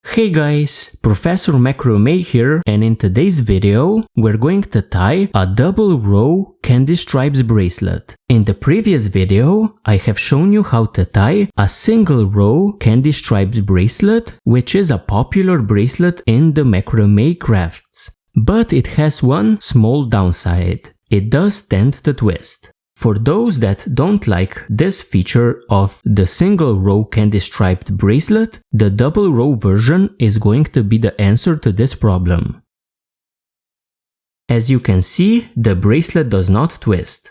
Hey guys, Professor Macrame here, and in today's video, we're going to tie a double row candy stripes bracelet. In the previous video, I have shown you how to tie a single row candy stripes bracelet, which is a popular bracelet in the macrame crafts. But it has one small downside. It does tend to twist. For those that don't like this feature of the single row candy striped bracelet, the double row version is going to be the answer to this problem. As you can see, the bracelet does not twist.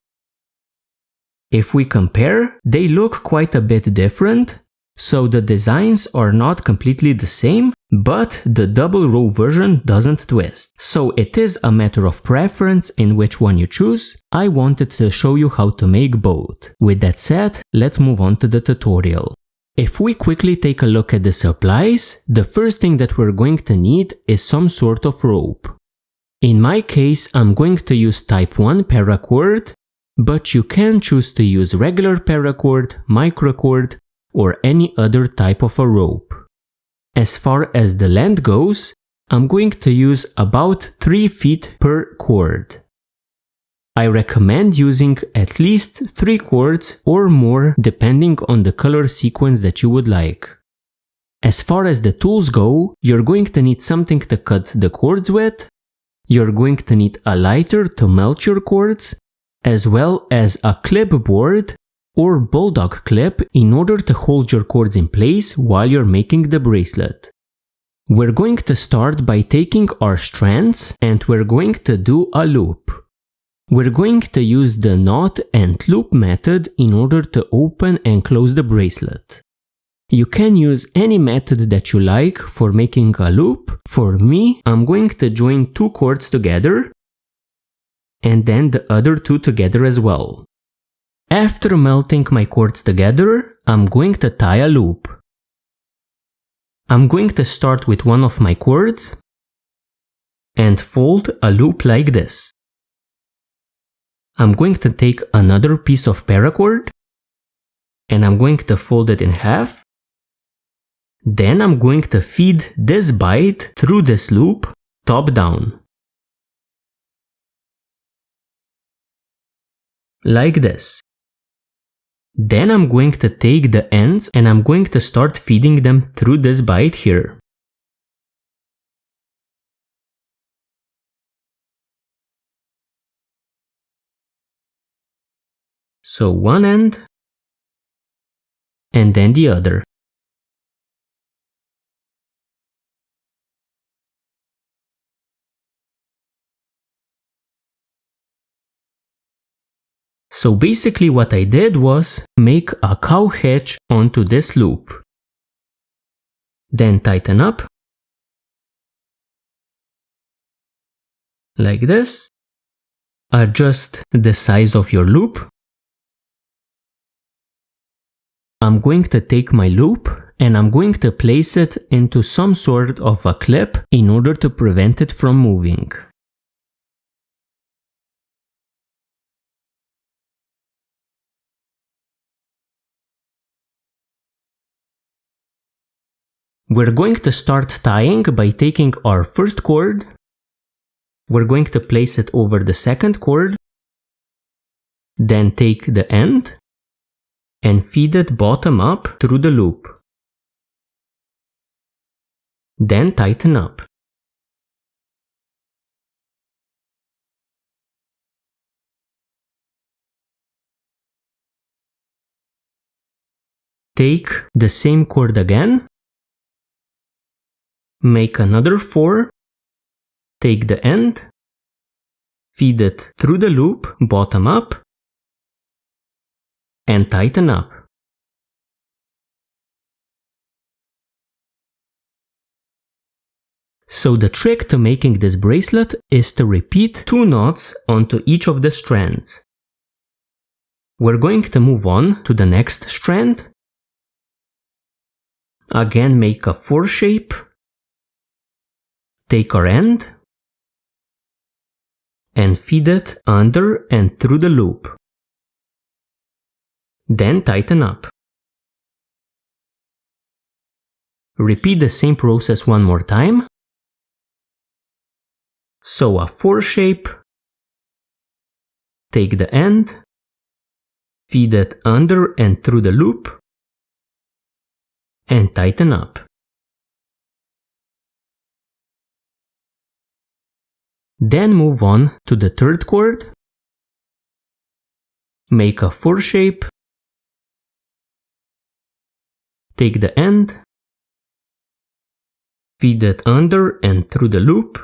If we compare, they look quite a bit different, so the designs are not completely the same, but the double row version doesn't twist. So it is a matter of preference in which one you choose. I wanted to show you how to make both. With that said, let's move on to the tutorial. If we quickly take a look at the supplies, the first thing that we're going to need is some sort of rope. In my case, I'm going to use type 1 paracord, but you can choose to use regular paracord, microcord, or any other type of a rope. As far as the length goes, I'm going to use about 3 feet per cord. I recommend using at least 3 cords or more depending on the color sequence that you would like. As far as the tools go, you're going to need something to cut the cords with, you're going to need a lighter to melt your cords, as well as a clipboard or bulldog clip in order to hold your cords in place while you're making the bracelet. We're going to start by taking our strands and we're going to do a loop. We're going to use the knot and loop method in order to open and close the bracelet. You can use any method that you like for making a loop. For me, I'm going to join 2 cords together and then the other 2 together as well. After melting my cords together, I'm going to tie a loop. I'm going to start with one of my cords and fold a loop like this. I'm going to take another piece of paracord and I'm going to fold it in half. Then I'm going to feed this bite through this loop, top down. Like this. Then I'm going to take the ends and I'm going to start feeding them through this bite here. So one end and then the other. So basically what I did was make a cow hitch onto this loop. Then tighten up. Like this. Adjust the size of your loop. I'm going to take my loop and I'm going to place it into some sort of a clip in order to prevent it from moving. We're going to start tying by taking our first cord. We're going to place it over the second cord. Then take the end and feed it bottom up through the loop. Then tighten up. Take the same cord again. Make another 4, take the end, feed it through the loop, bottom up, and tighten up. So the trick to making this bracelet is to repeat 2 knots onto each of the strands. We're going to move on to the next strand. Again, make a 4 shape. Take our end and feed it under and through the loop. Then tighten up. Repeat the same process one more time. Sew a 4 shape. Take the end, feed it under and through the loop, and tighten up. Then move on to the third cord. Make a 4 shape. Take the end, feed it under and through the loop,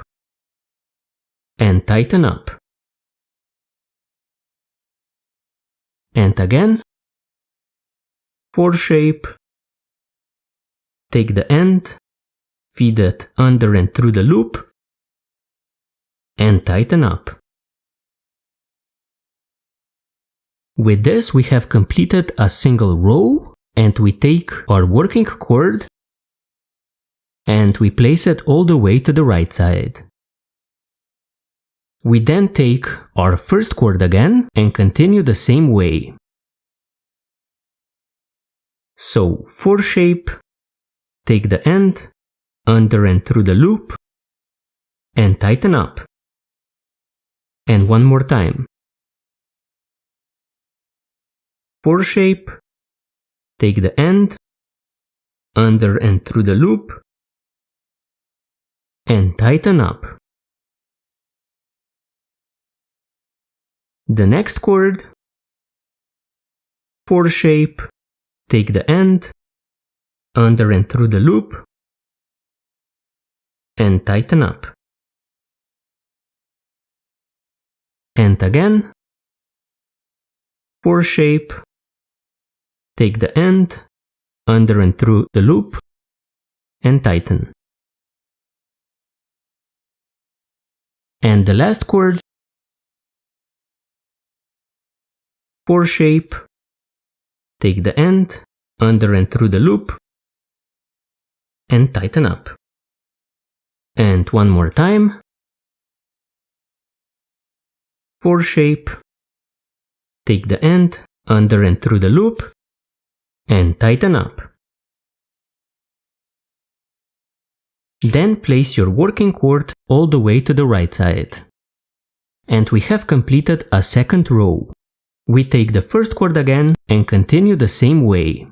and tighten up. And again, 4 shape, take the end, feed it under and through the loop, and tighten up. With this, we have completed a single row, and we take our working cord and we place it all the way to the right side. We then take our first cord again and continue the same way. So 4 shape, take the end, under and through the loop, and tighten up. And one more time. 4 shape, take the end, under and through the loop, and tighten up. The next cord, 4 shape, take the end, under and through the loop, and tighten up. And again, 4 shape, take the end, under and through the loop, and tighten. And the last cord, 4 shape, take the end, under and through the loop, and tighten up. And one more time. 4 shape, take the end, under and through the loop, and tighten up. Then place your working cord all the way to the right side. And we have completed a second row. We take the first cord again and continue the same way.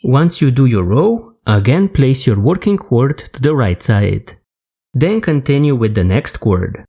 Once you do your row, again place your working cord to the right side. Then continue with the next cord.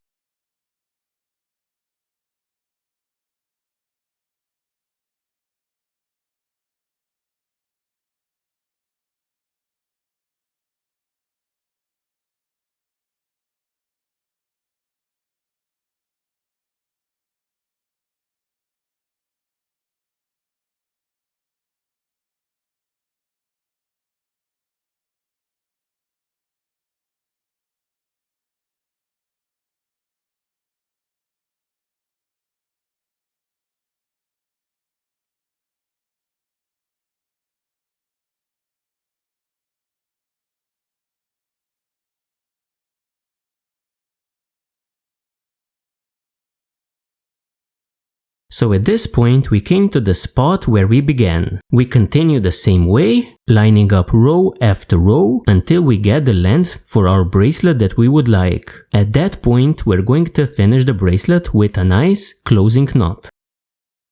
So at this point we came to the spot where we began. We continue the same way, lining up row after row until we get the length for our bracelet that we would like. At that point we're going to finish the bracelet with a nice closing knot.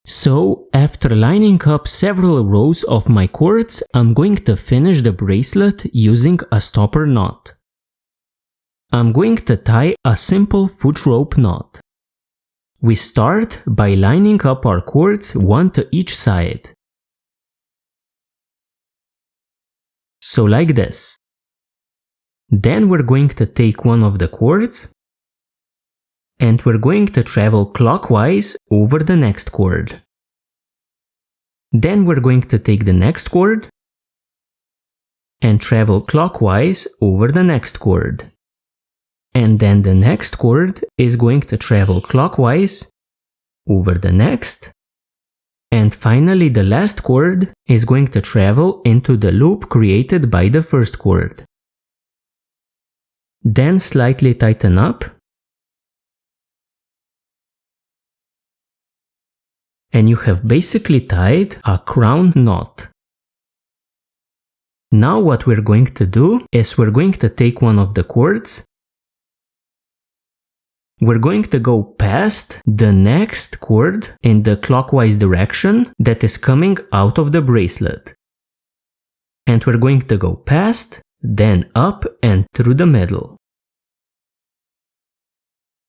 So after lining up several rows of my cords, I'm going to finish the bracelet using a stopper knot. I'm going to tie a simple foot rope knot. We start by lining up our cords one to each side. So like this. Then we're going to take one of the cords and we're going to travel clockwise over the next cord. Then we're going to take the next cord and travel clockwise over the next cord. And then the next cord is going to travel clockwise over the next. And finally the last cord is going to travel into the loop created by the first cord. Then slightly tighten up. And you have basically tied a crown knot. Now what we're going to do is we're going to take one of the cords. We're going to go past the next cord in the clockwise direction that is coming out of the bracelet. And we're going to go past, then up and through the middle.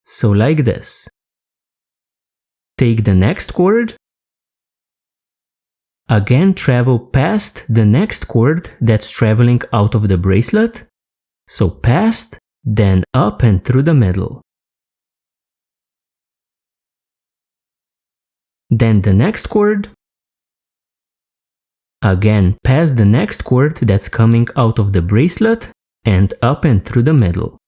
So like this. Take the next cord. Again travel past the next cord that's traveling out of the bracelet. So past, then up and through the middle. Then the next cord. Again past the next cord that's coming out of the bracelet and up and through the middle.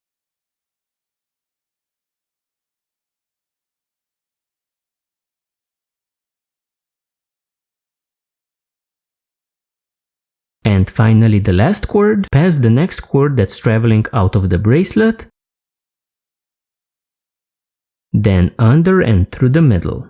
And finally the last cord past the next cord that's traveling out of the bracelet, then under and through the middle.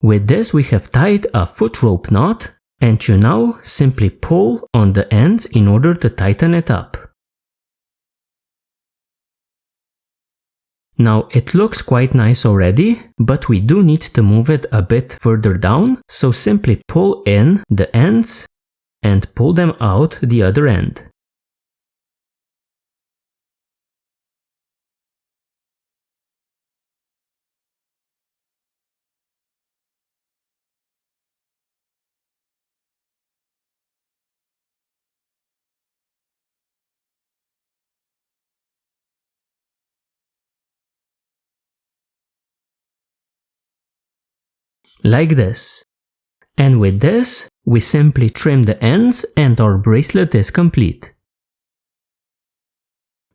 With this we have tied a foot rope knot, and you now simply pull on the ends in order to tighten it up. Now it looks quite nice already, but we do need to move it a bit further down, so simply pull in the ends and pull them out the other end. Like this. And with this, we simply trim the ends and our bracelet is complete.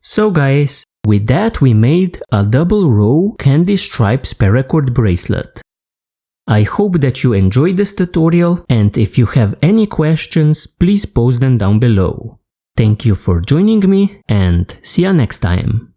So guys, with that we made a double row candy stripes paracord bracelet. I hope that you enjoyed this tutorial, and if you have any questions, please post them down below. Thank you for joining me and see you next time.